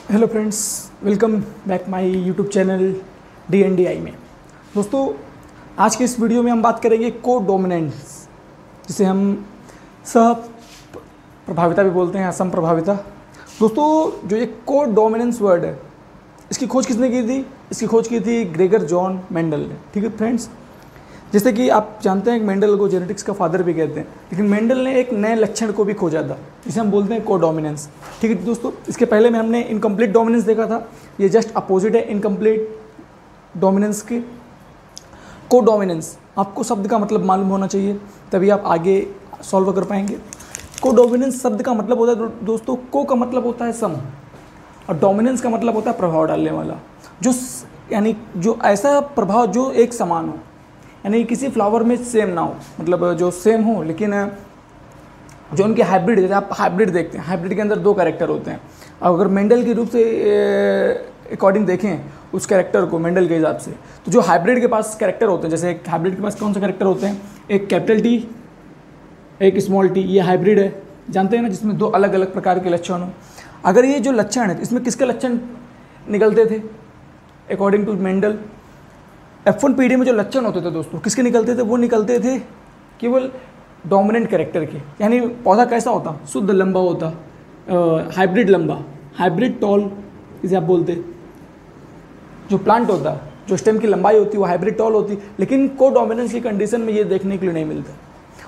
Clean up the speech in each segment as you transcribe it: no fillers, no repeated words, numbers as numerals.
Hello friends, welcome back my YouTube channel DNDI में। दोस्तों, आज के इस वीडियो में हम बात करेंगे को डोमिनेंस, जिसे हम सह प्रभाविता भी बोलते हैं, असम प्रभाविता। दोस्तों, जो ये को डोमिनेंस वर्ड है, इसकी खोज किसने की थी? इसकी खोज की थी ग्रेगर जॉन मेंडल ने। ठीक है फ्रेंड्स, जैसे कि आप जानते हैं कि मेंडल को जेनेटिक्स का फादर भी कहते हैं, लेकिन मेंडल ने एक नए लक्षण को भी खोजा था, जिसे हम बोलते हैं को डोमिनेंस। ठीक है दोस्तों, इसके पहले में हमने इनकम्प्लीट डोमिनेंस देखा था, ये जस्ट अपोजिट है इनकम्प्लीट डोमिनेंस के। को डोमिनेंस, आपको शब्द का मतलब मालूम होना चाहिए, तभी आप आगे सॉल्व कर पाएंगे। को डोमिनेंस शब्द का मतलब होता है दोस्तों, को का मतलब होता है सम, और डोमिनेंस का मतलब होता है प्रभाव डालने वाला, यानी जो ऐसा प्रभाव जो एक समान हो, यानी किसी फ्लावर में सेम ना हो, मतलब जो सेम हो लेकिन जो उनके हाइब्रिड, जैसे आप हाइब्रिड देखते हैं, हाइब्रिड के अंदर दो कैरेक्टर होते हैं। अगर मेंडल के रूप से अकॉर्डिंग देखें उस कैरेक्टर को, मेंडल के हिसाब से, तो जो हाइब्रिड के पास कैरेक्टर होते हैं, जैसे एक हाइब्रिड के पास कौन से कैरेक्टर होते हैं? एक कैपिटल टी, एक स्मॉल टी, ये हाइब्रिड है, जानते हैं ना, जिसमें दो अलग अलग प्रकार के लक्षण हो। अगर ये जो लक्षण है, इसमें किसके लक्षण निकलते थे अकॉर्डिंग टू मेंडल? F1 पीढ़ी में जो लक्षण होते थे दोस्तों, किसके निकलते थे? वो निकलते थे केवल डोमिनेंट कैरेक्टर के। यानी पौधा कैसा होता? शुद्ध लंबा होता, हाइब्रिड लंबा, हाइब्रिड टॉल जिसे आप बोलते। जो प्लांट होता, जो स्टेम की लंबाई होती, वो हाइब्रिड टॉल होती, लेकिन को डोमिनेंस की कंडीशन में ये देखने के लिए नहीं मिलता।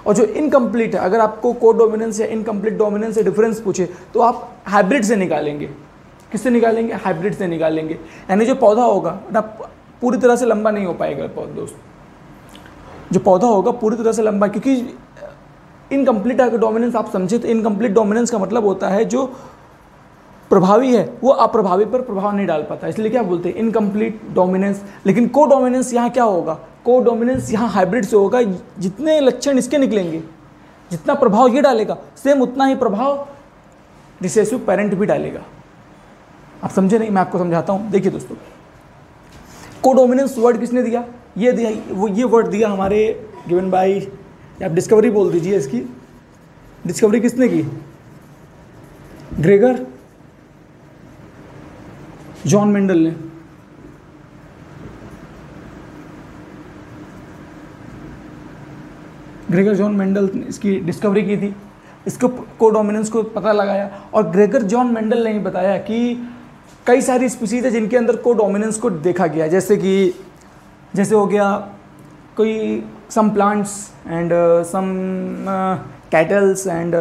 और जो इनकम्प्लीट है, अगर आपको को डोमिनेंस या इनकम्प्लीट डोमिनेंस से डिफरेंस पूछे तो आप हाइब्रिड से निकालेंगे। किससे निकालेंगे? हाइब्रिड से निकालेंगे। यानी जो पौधा होगा ना, पूरी तरह से लंबा नहीं हो पाएगा दोस्त। जो पौधा होगा पूरी तरह से लंबा, क्योंकि इनकम्प्लीट अगर डोमिनेंस आप समझे तो इनकम्प्लीट डोमिनेंस का मतलब होता है जो प्रभावी है वो अप्रभावी पर प्रभाव नहीं डाल पाता, इसलिए क्या बोलते हैं? Incomplete dominance. लेकिन को डोमिनेंस यहाँ क्या होगा? को डोमिनेंस यहाँ हाइब्रिड से होगा। जितने लक्षण इसके निकलेंगे, जितना प्रभाव ये डालेगा, सेम उतना ही प्रभाव रिसेसिव पेरेंट भी डालेगा। आप समझे नहीं? मैं आपको समझाता हूँ। देखिए दोस्तों, को डोमिनेंस वर्ड किसने दिया? ये दिया, ये वर्ड दिया हमारे गिवन बाय, आप डिस्कवरी बोल दीजिए इसकी। डिस्कवरी किसने की? ग्रेगर जॉन मेंडल ने। ग्रेगर जॉन मेंडल ने इसकी डिस्कवरी की थी, इसको को डोमिनेंस को पता लगाया। और ग्रेगर जॉन मेंडल ने ही बताया कि कई सारी स्पीसीज है जिनके अंदर को डोमिनेंस को देखा गया, जैसे हो गया कोई some plants and some cattles and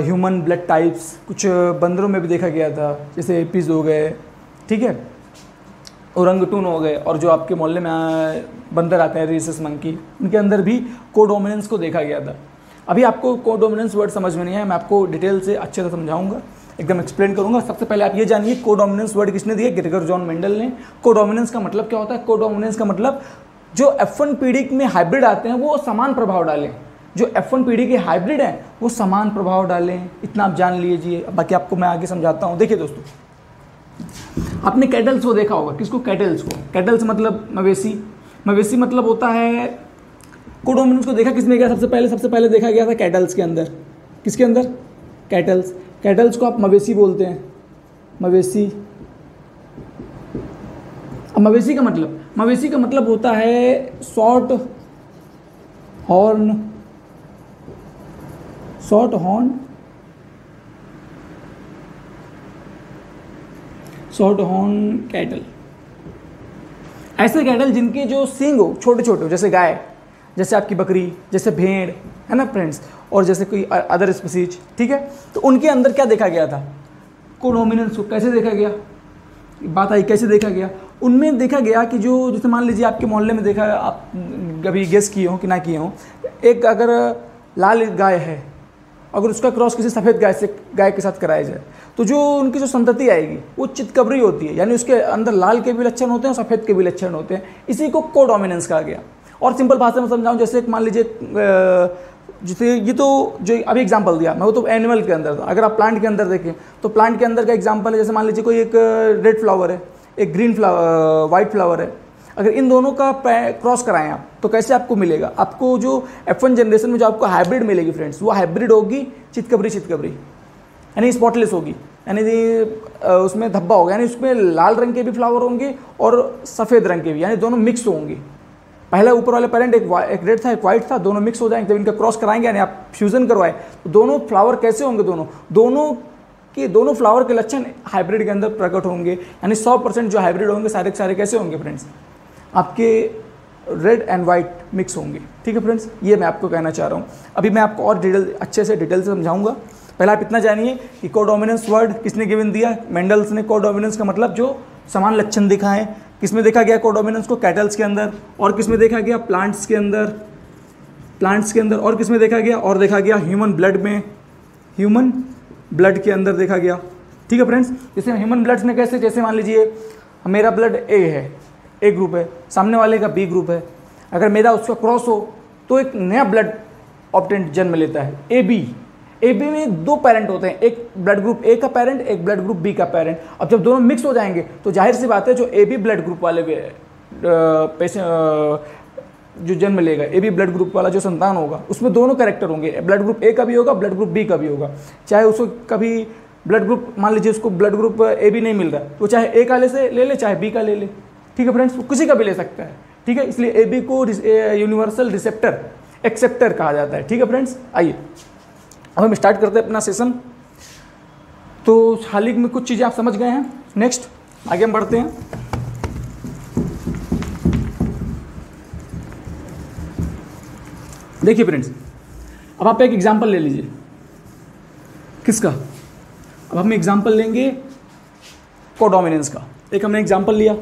human blood types. कुछ बंदरों में भी देखा गया था, जैसे एपीज हो गए, ठीक है, ओरंगटून हो गए, और जो आपके मोहल्ले में बंदर आते हैं रीसस मंकी, उनके अंदर भी को डोमिनेंस को देखा गया था। अभी आपको को डोमिनेंस वर्ड समझ में नहीं आया, मैं आपको डिटेल से अच्छे से समझाऊंगा, एकदम एक्सप्लेन करूंगा। सबसे पहले आप ये जानिए को डोमिनेंस वर्ड किसने दिया? ग्रेगर जॉन मेंडल ने। को डोमिनेंस का मतलब क्या होता है? को डोमिनेंस का मतलब जो F1 पीढ़ी में हाइब्रिड आते हैं वो समान प्रभाव डालें। जो F1 पीढ़ी के हाइब्रिड हैं वो समान प्रभाव डालें, इतना आप जान लीजिए। बाकी आपको मैं आगे समझाता हूँ। देखिए दोस्तों, आपने कैटल्स को देखा होगा। किसको? कैटल्स को। कैटल्स मतलब मवेशी। मवेशी मतलब होता है, को डोमिनेंस को देखा किसने गया? सबसे पहले देखा गया था कैटल्स के अंदर। किसके अंदर? कैटल्स। कैटल्स को आप मवेशी बोलते हैं, मवेशी। अब मवेशी का मतलब होता है शॉर्ट हॉर्न कैटल। ऐसे कैटल जिनके जो सींग हो छोटे छोटे हो, जैसे गाय, जैसे आपकी बकरी, जैसे भेड़, है ना फ्रेंड्स, और जैसे कोई अदर स्पीसीज, ठीक है। तो उनके अंदर क्या देखा गया था? को डोमिनेंस को कैसे देखा गया? बात आई कैसे देखा गया? उनमें देखा गया कि जो, जैसे मान लीजिए आपके मोहल्ले में देखा, आप कभी गेस किए हो कि ना किए हो, एक अगर लाल गाय है, अगर उसका क्रॉस किसी सफ़ेद गाय के साथ कराया जाए, तो जो उनकी जो संतति आएगी वो चितकबरी होती है, यानी उसके अंदर लाल के भी लक्षण होते हैं और सफ़ेद के भी लक्षण होते हैं। इसी को को डोमिनेंस कहा गया। और सिंपल भाषा में समझाऊं, जैसे मान लीजिए, जैसे ये तो जो अभी एग्जांपल दिया मैं, वो तो एनिमल के अंदर था। अगर आप प्लांट के अंदर देखें तो प्लांट के अंदर का एग्जांपल है, जैसे मान लीजिए कोई एक रेड फ्लावर है, एक ग्रीन फ्लावर, वाइट फ्लावर है। अगर इन दोनों का क्रॉस कराएं आप तो कैसे आपको मिलेगा? आपको जो F1 जनरेशन में जो आपको हाइब्रिड मिलेगी फ्रेंड्स, वो हाइब्रिड होगी चितकबरी, यानी स्पॉटलेस होगी। यानी उसमें धब्बा होगा, यानी उसमें लाल रंग के भी फ्लावर होंगे और सफ़ेद रंग के भी, यानी दोनों मिक्स होंगे। पहले ऊपर वाले पेरेंट एक रेड था एक वाइट था, दोनों मिक्स हो जाएंगे। जब इनका क्रॉस कराएंगे यानी आप फ्यूजन करवाए तो दोनों फ्लावर कैसे होंगे, दोनों फ्लावर के लक्षण हाइब्रिड के अंदर प्रकट होंगे। यानी 100% जो हाइब्रिड होंगे सारे के सारे कैसे होंगे फ्रेंड्स, आपके रेड एंड वाइट मिक्स होंगे। ठीक है फ्रेंड्स, ये मैं आपको कहना चाह रहा हूँ। अभी मैं आपको और अच्छे से डिटेल से समझाऊंगा। पहले आप इतना जानिए कि कोडोमिनेंस वर्ड किसने गिवन दिया, मेंडल्स ने। कोडोमिनेंस का मतलब जो समान लक्षण दिखाएं। किसमें देखा गया कोडोमिनेंस को, कैटल्स के अंदर, और किसमें देखा गया, प्लांट्स के अंदर, और किसमें देखा गया, और देखा गया ह्यूमन ब्लड में, ह्यूमन ब्लड के अंदर देखा गया। ठीक है फ्रेंड्स, जैसे ह्यूमन ब्लड्स में कैसे, जैसे मान लीजिए मेरा ब्लड ए है, ए ग्रुप है, सामने वाले का बी ग्रुप है, अगर मेरा उसका क्रॉस हो तो एक नया ब्लड ऑब्टेंट जन्म लेता है, ए बी में 2 पेरेंट होते हैं, एक ब्लड ग्रुप ए का पेरेंट, एक ब्लड ग्रुप बी का पेरेंट। अब जब दोनों मिक्स हो जाएंगे तो जाहिर सी बात है जो ए बी ब्लड ग्रुप वाले जो जन्म लेगा, ए बी ब्लड ग्रुप वाला जो संतान होगा उसमें दोनों कैरेक्टर होंगे, ब्लड ग्रुप ए का भी होगा, ब्लड ग्रुप बी का भी होगा। चाहे उसको कभी ब्लड ग्रुप, मान लीजिए उसको ब्लड ग्रुप ए बी नहीं मिल रहा तो चाहे ए का ले ले चाहे बी का ले ले। ठीक है फ्रेंड्स, वो किसी का भी ले सकता है। ठीक है, इसलिए ए बी को यूनिवर्सल रिसेप्टर एक्सेप्टर कहा जाता है। ठीक है फ्रेंड्स, आइए अब हम स्टार्ट करते हैं अपना सेशन। तो हाल ही में कुछ चीज़ें आप समझ गए हैं, नेक्स्ट आगे हम बढ़ते हैं। देखिए फ्रेंड्स, अब आप एक एग्जांपल ले लीजिए। किसका? अब हम एग्जांपल लेंगे कोडोमिनेंस का। एक हमने एग्जांपल लिया,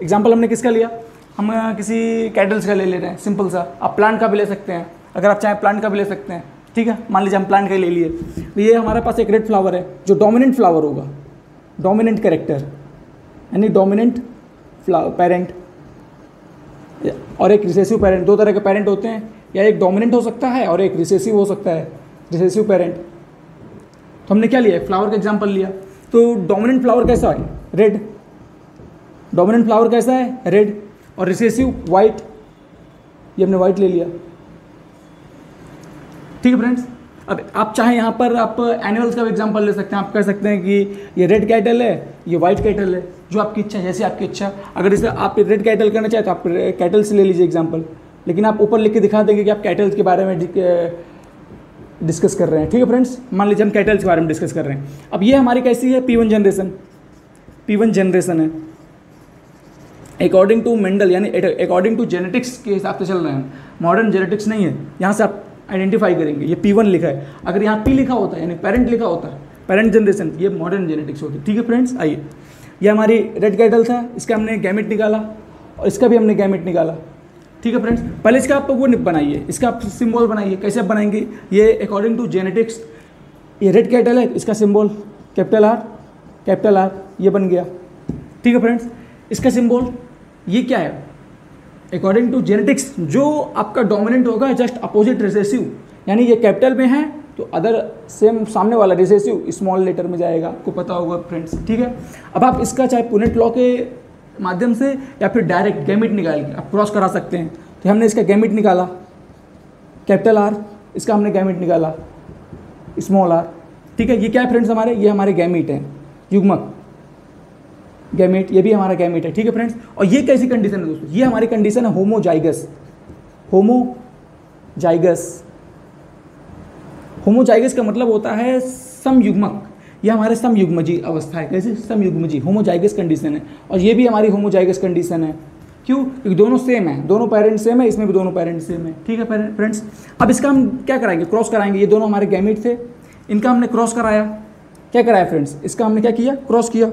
एग्जांपल हमने किसका लिया, हम किसी कैटल्स का ले ले रहे हैं, सिंपल सा। आप प्लांट का भी ले सकते हैं, अगर आप चाहें प्लांट का भी ले सकते हैं। ठीक है, मान लीजिए हम प्लांट का ले लिए, तो ये हमारे पास एक रेड फ्लावर है जो डोमिनेंट फ्लावर होगा, डोमिनेंट कैरेक्टर यानी डोमिनेंट पेरेंट, और एक रिसेसिव पेरेंट। 2 तरह के पेरेंट होते हैं, या एक डोमिनेंट हो सकता है और एक रिसेसिव हो सकता है, रिसेसिव पेरेंट। तो हमने क्या लिया, फ्लावर का एग्जाम्पल लिया। तो डोमिनेंट फ्लावर कैसा है, रेड, डोमिनेंट फ्लावर कैसा है, रेड, और रिसेसिव वाइट, ये हमने वाइट ले लिया। ठीक है फ्रेंड्स, अब आप चाहें यहाँ पर आप एनिमल्स का भी एग्जांपल ले सकते हैं। आप कह सकते हैं कि ये रेड कैटल है, ये वाइट कैटल है, जो आपकी इच्छा, जैसे आपकी इच्छा। अगर इसे आप रेड कैटल करना चाहें तो आप कैटल से ले लीजिए एग्जांपल, लेकिन आप ऊपर लिख के दिखा देंगे कि आप कैटल्स के बारे में डिस्कस कर रहे हैं। ठीक है फ्रेंड्स, मान लीजिए हम कैटल्स के बारे में डिस्कस कर रहे हैं। अब ये हमारी कैसी है, P1 जनरेशन है, अकॉर्डिंग टू मेंडल, यानी अकॉर्डिंग टू जेनेटिक्स के हिसाब से चल रहे हैं। मॉडर्न जेनेटिक्स नहीं है, यहाँ से आप आइडेंटिफाई करेंगे ये P1 लिखा है। अगर यहाँ P लिखा होता है यानी पेरेंट लिखा होता है, पेरेंट जनरेशन, ये मॉडर्न जेनेटिक्स होती है। ठीक है फ्रेंड्स, आइए, ये हमारी रेड कैटल था, इसका हमने गैमेट निकाला और इसका भी हमने गैमेट निकाला। ठीक है फ्रेंड्स, पहले इसका आप वो बनाइए, इसका आप सिम्बॉल बनाइए। कैसे आप बनाएंगे, ये अकॉर्डिंग टू जेनेटिक्स, ये रेड कैटल है, इसका सिम्बॉल कैपिटल आर, ये बन गया। ठीक है फ्रेंड्स, इसका सिम्बॉल ये क्या है, अकॉर्डिंग टू जेनेटिक्स जो आपका डोमिनेंट होगा जस्ट अपोजिट रिसेसिव, यानी ये कैपिटल में है तो अदर सेम सामने वाला रिसेसिव स्मॉल लेटर में जाएगा, आपको पता होगा फ्रेंड्स। ठीक है, अब आप इसका चाहे पुनेट लॉ के माध्यम से या फिर डायरेक्ट गैमेट निकाल के आप क्रॉस करा सकते हैं। तो हमने इसका गैमेट निकाला कैपिटल आर, इसका हमने गैमेट निकाला स्मॉल आर। ठीक है, ये क्या है फ्रेंड्स, हमारे ये हमारे गैमेट हैं, युग्मक गैमेट, ये भी हमारा गैमेट है। ठीक है फ्रेंड्स, और ये कैसी कंडीशन है दोस्तों, ये हमारी कंडीशन है होमोजाइगस। होमोजाइगस का मतलब होता है समयुग्मक, यह हमारे समयुग्मजी अवस्था है। कैसे, समयुग्मजी, होमोजाइगस कंडीशन है। और ये भी हमारी होमोजाइगस कंडीशन है। क्यों, क्योंकि दोनों सेम है, दोनों पेरेंट सेम है, इसमें भी दोनों पेरेंट सेम है। ठीक है फ्रेंड्स, अब इसका हम क्या कराएंगे, क्रॉस कराएंगे। ये दोनों हमारे गैमेट थे, इनका हमने क्रॉस कराया। क्या कराया फ्रेंड्स, इसका हमने क्या किया, क्रॉस किया।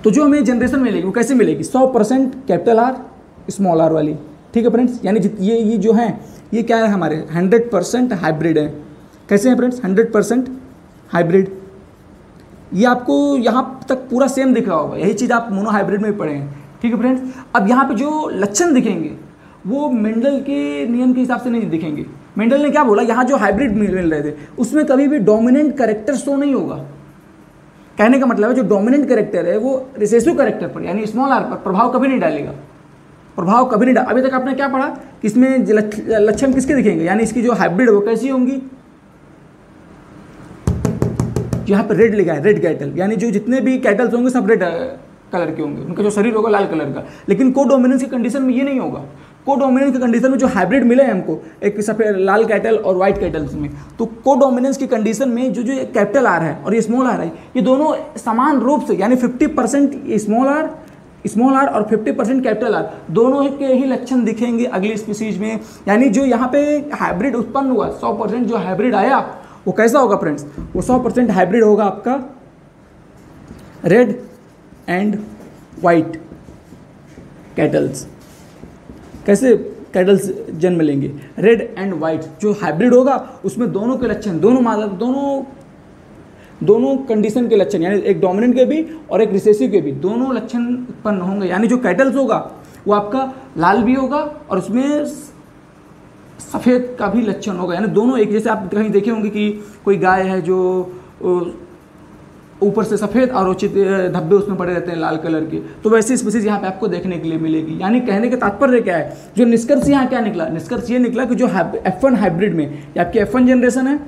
तो जो हमें जनरेशन मिलेगी वो कैसे मिलेगी, 100% कैपिटल आर स्मॉल आर वाली। ठीक है फ्रेंड्स, यानी ये जो है ये क्या है, हमारे 100% हाइब्रिड है। कैसे हैं फ्रेंड्स, 100% हाइब्रिड। ये आपको यहाँ तक पूरा सेम दिख रहा होगा, यही चीज़ आप मोनो हाइब्रिड में पढ़े हैं। ठीक है फ्रेंड्स, अब यहाँ पे जो लक्षण दिखेंगे वो मेंडल के नियम के हिसाब से नहीं दिखेंगे। मेंडल ने क्या बोला, यहाँ जो हाइब्रिड मिल रहे थे उसमें कभी भी डोमिनेंट कैरेक्टर शो नहीं होगा। कहने का मतलब है जो डोमिनेंट कैरेक्टर है वो रिसेसिव कैरेक्टर पर यानी स्मॉल आर पर प्रभाव कभी नहीं डालेगा, प्रभाव कभी नहीं डाल। अभी तक आपने क्या पढ़ा कि इसमें लक्षण किसके दिखेंगे, यानी इसकी जो हाइब्रिड है वो कैसी होंगी, यहाँ पे रेड लिखा है, रेड कैटल, यानी जो जितने भी कैटल्स होंगे सब रेड कलर के होंगे, उनका जो शरीर होगा लाल कलर का। लेकिन कोडोमिनेंस की कंडीशन में ये नहीं होगा। कोडोमिनेंस की कंडीशन में जो हाइब्रिड मिले हैं हमको, एक सफेद लाल कैटल और वाइट कैटल्स में, तो कोडोमिनेंस की कंडीशन में जो जो कैपिटल आर है और ये स्मॉल आर है, ये दोनों समान रूप से, यानी 50% स्मॉल आर और 50% कैपिटल आर, दोनों के ही लक्षण दिखेंगे अगली स्पीसीज में। यानी जो यहाँ पे हाइब्रिड उत्पन्न हुआ, 100% जो हाइब्रिड आया वो कैसा होगा फ्रेंड्स, वो 100% हाइब्रिड होगा आपका रेड एंड वाइट कैटल्स। कैसे कैटल्स जन्म लेंगे, रेड एंड वाइट जो हाइब्रिड होगा उसमें दोनों के लक्षण, दोनों कंडीशन के लक्षण, यानी एक डोमिनेंट के भी और एक रिसेसिव के भी दोनों लक्षण उत्पन्न होंगे। यानी जो कैटल्स होगा वो आपका लाल भी होगा और उसमें सफ़ेद का भी लक्षण होगा, यानी दोनों एक जैसे। आप कहीं देखे होंगे कि कोई गाय है जो ऊपर से सफ़ेद और उचित धब्बे उसमें पड़े रहते हैं लाल कलर के, तो वैसी स्पीसीज यहाँ पे आपको देखने के लिए मिलेगी। यानी कहने का तात्पर्य क्या है, जो निष्कर्ष यहाँ क्या निकला, निष्कर्ष ये निकला कि जो F1 हाइब्रिड में, ये आपकी F1 जनरेशन है,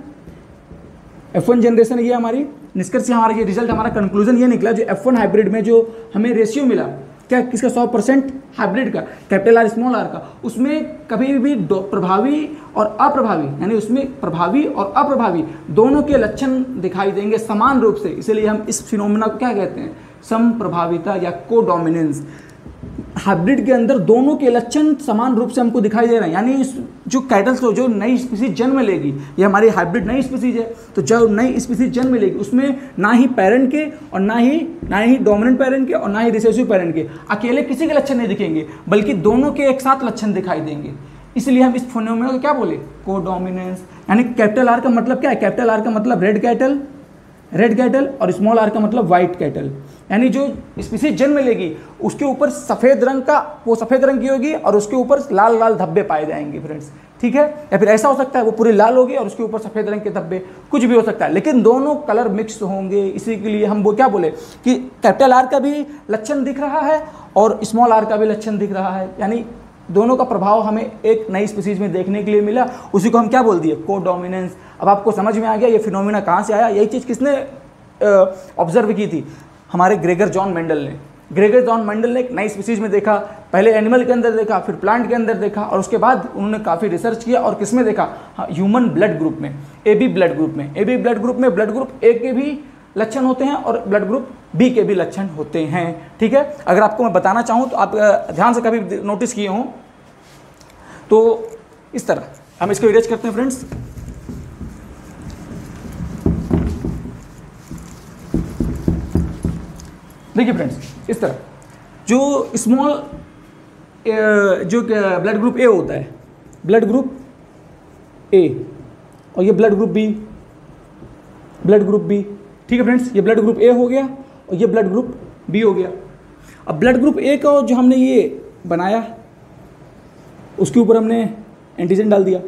F1 जनरेशन ये हमारी निष्कर्ष, हमारा ये रिजल्ट, हमारा कंक्लूजन ये निकला, जो F1 हाइब्रिड में जो हमें रेशियो मिला क्या, किसका, 100% हाइब्रिड का, कैपिटल आर स्मॉल आर का, उसमें कभी भी प्रभावी और अप्रभावी, यानी उसमें प्रभावी और अप्रभावी दोनों के लक्षण दिखाई देंगे समान रूप से। इसलिए हम इस फिनोमेना को क्या कहते हैं, समप्रभाविता या कोडोमिनेंस। हाइब्रिड के अंदर दोनों के लक्षण समान रूप से हमको दिखाई दे रहे हैं, यानी जो कैटल्स हो, जो नई स्पीसीज जन्म लेगी, ये हमारी हाइब्रिड नई स्पीसीज है, तो जो नई स्पीसीज जन्म लेगी उसमें ना ही पेरेंट के और ना ही डोमिनेंट पेरेंट के और ना ही रिसेसिव पेरेंट के अकेले किसी के लक्षण नहीं दिखेंगे, बल्कि दोनों के एक साथ लक्षण दिखाई देंगे। इसलिए हम इस फिनोमेना को क्या बोले, कोडोमिनेंस। यानी कैपिटल आर का मतलब क्या है, कैपिटल आर का मतलब रेड कैटल और स्मॉल आर का मतलब वाइट कैटल। यानी जो स्पीसीज जन्म लेगी उसके ऊपर सफ़ेद रंग का, वो सफ़ेद रंग की होगी और उसके ऊपर लाल लाल धब्बे पाए जाएंगे फ्रेंड्स, ठीक है। या फिर ऐसा हो सकता है वो पूरी लाल होगी और उसके ऊपर सफ़ेद रंग के धब्बे, कुछ भी हो सकता है, लेकिन दोनों कलर मिक्स होंगे। इसी के लिए हम वो क्या बोले कि कैपिटल आर का भी लक्षण दिख रहा है और स्मॉल आर का भी लक्षण दिख रहा है, यानी दोनों का प्रभाव हमें एक नई स्पीसीज में देखने के लिए मिला। उसी को हम क्या बोल दिए, कोडोमिनेंस। अब आपको समझ में आ गया ये फिनोमेना कहाँ से आया। यही चीज़ किसने ऑब्जर्व की थी, हमारे ग्रेगर जॉन मेंडल ने। ग्रेगर जॉन मेंडल ने एक नई स्पीसीज में देखा, पहले एनिमल के अंदर देखा, फिर प्लांट के अंदर देखा, और उसके बाद उन्होंने काफ़ी रिसर्च किया और किस में देखा, हाँ, ह्यूमन ब्लड ग्रुप में, AB ब्लड ग्रुप में। AB ब्लड ग्रुप में ब्लड ग्रुप A के भी लक्षण होते हैं और ब्लड ग्रुप B के भी लक्षण होते हैं, ठीक है। अगर आपको मैं बताना चाहूँ तो आप ध्यान से कभी नोटिस किए हों तो इस तरह हम इसको इरेज करते हैं फ्रेंड्स। देखिए फ्रेंड्स, इस तरह जो स्मॉल जो ब्लड ग्रुप A होता है, ब्लड ग्रुप A, और ये ब्लड ग्रुप B, ठीक है फ्रेंड्स। ये ब्लड ग्रुप A हो गया और ये ब्लड ग्रुप B हो गया। अब ब्लड ग्रुप A का जो हमने ये बनाया उसके ऊपर हमने एंटीजन डाल दिया।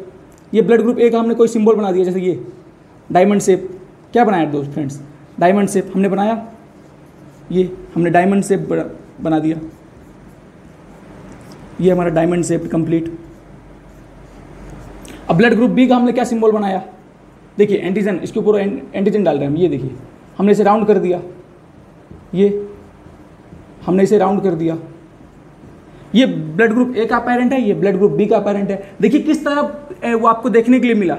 ये ब्लड ग्रुप A का हमने कोई सिंबल बना दिया, जैसे ये डायमंड शेप। क्या बनाया दोस्त फ्रेंड्स, डायमंड शेप हमने बनाया, ये हमने डायमंड शेप बना दिया, ये हमारा डायमंड शेप कंप्लीट। अब ब्लड ग्रुप B का हमने क्या सिंबल बनाया, देखिए एंटीजन, इसके ऊपर एंटीजन डाल रहे हैं हम, ये देखिए हमने इसे राउंड कर दिया, ये हमने इसे राउंड कर दिया। ये ब्लड ग्रुप A का पेरेंट है, ये ब्लड ग्रुप B का पेरेंट है। देखिए किस तरह वो आपको देखने के लिए मिला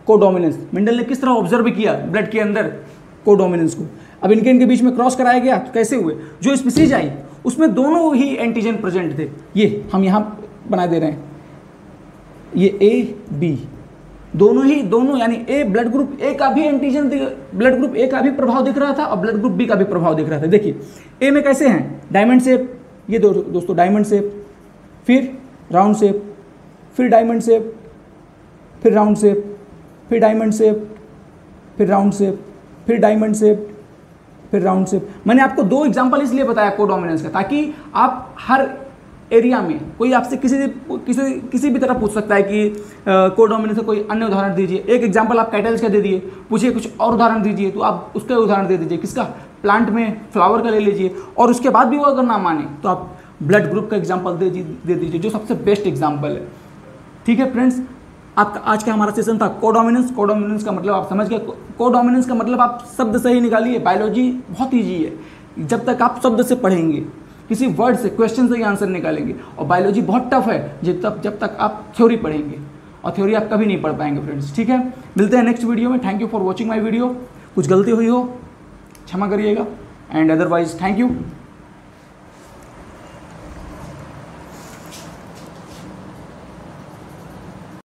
कोडोमिनेंस। मेंडल ने किस तरह ऑब्जर्व किया ब्लड के अंदर कोडोमिनेंस को। अब इनके बीच में क्रॉस कराया गया तो कैसे हुए, जो स्पीसीज आई उसमें दोनों ही एंटीजन प्रेजेंट थे। ये हम यहाँ बना दे रहे हैं, ये A B दोनों यानी A ब्लड ग्रुप A का भी एंटीजन, ब्लड ग्रुप A का भी प्रभाव दिख रहा था और ब्लड ग्रुप B का भी प्रभाव दिख रहा था। देखिए A में कैसे हैं, डायमंड शेप, ये दोस्तों डायमंड शेप, फिर राउंड शेप, फिर डायमंड शेप, फिर राउंड शेप, फिर डायमंड शेप, फिर राउंड शेप, फिर डायमंड शेप, फिर राउंड शेप। मैंने आपको 2 एग्जांपल इसलिए बताया कोडोमिनेंस का, ताकि आप हर एरिया में कोई आपसे किसी भी तरह पूछ सकता है कि कोडोमिनेंस का कोई अन्य उदाहरण दीजिए। एक एग्जांपल आप कैटल्स का दे दिए, पूछिए कुछ और उदाहरण दीजिए, तो आप उसका उदाहरण दे दीजिए, किसका, प्लांट में फ्लावर का ले लीजिए, और उसके बाद भी वो अगर ना माने तो आप ब्लड ग्रुप का एग्जाम्पल दे दीजिए, जो सबसे बेस्ट एग्जाम्पल है, ठीक है फ्रेंड्स। आपका आज का हमारा सेशन था कोडोमिनेंस। कोडोमिनेंस का मतलब आप समझ गए। कोडोमिनेंस का मतलब आप शब्द से ही निकालिए। बायोलॉजी बहुत ईजी है, जब तक आप शब्द से पढ़ेंगे, किसी वर्ड से, क्वेश्चन से ही आंसर निकालेंगे। और बायोलॉजी बहुत टफ है जब तक आप थ्योरी पढ़ेंगे, और थ्योरी आप कभी नहीं पढ़ पाएंगे फ्रेंड्स। ठीक है, मिलते हैं नेक्स्ट वीडियो में। Thank you for watching my video. कुछ गलती हुई हो क्षमा करिएगा, एंड अदरवाइज थैंक यू।